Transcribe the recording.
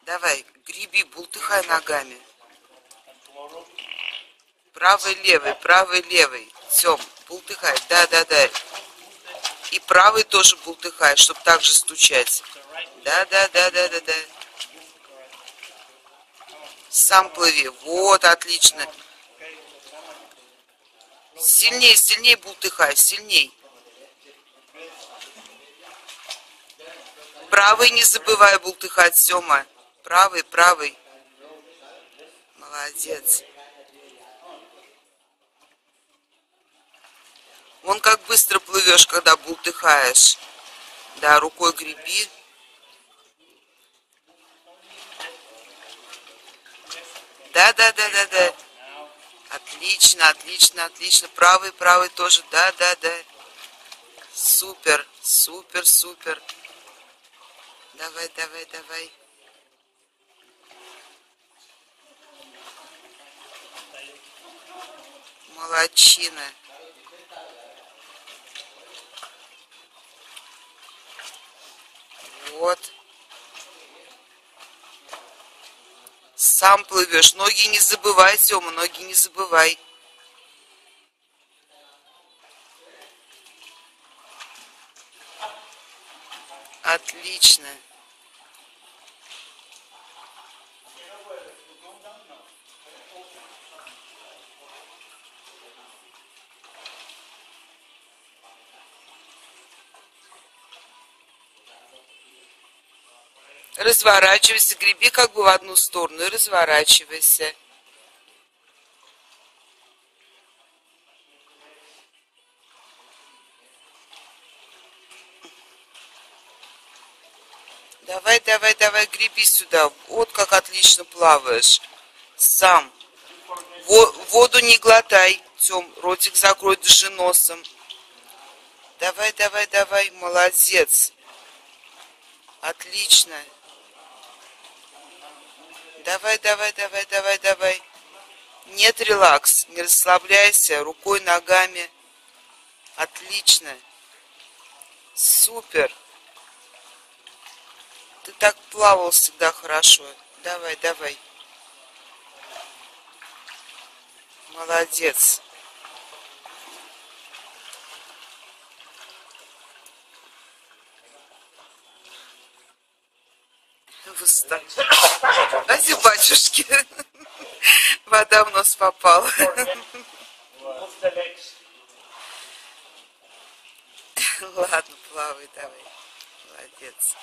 Давай, греби, бултыхай ногами. Правый, левый. Тем, бултыхай. Да. И правый тоже бултыхай, чтобы так же стучать. Да. Сам плыви. Вот, отлично. Сильней бултыхай, сильней. Правый не забывай бултыхать, Сема. Правый. Молодец. Вон как быстро плывешь, когда бултыхаешь. Да, рукой греби. Да. Отлично. Правый тоже. Да. Супер. Давай. Молодчина. Вот. Сам плывешь. Ноги не забывай, Сема, ноги не забывай. Отлично. Разворачивайся, греби как бы в одну сторону и разворачивайся. Давай, греби сюда. Вот как отлично плаваешь. Сам. Воду не глотай, Тем, ротик закрой, дыши носом. Давай, молодец. Отлично. Давай. Нет, релакс, не расслабляйся, рукой, ногами. Отлично. Супер. Ты так плавал всегда хорошо. Давай. Молодец. Спасибо, батюшки. Вода в нос попала. Ладно, плавай, давай. Молодец.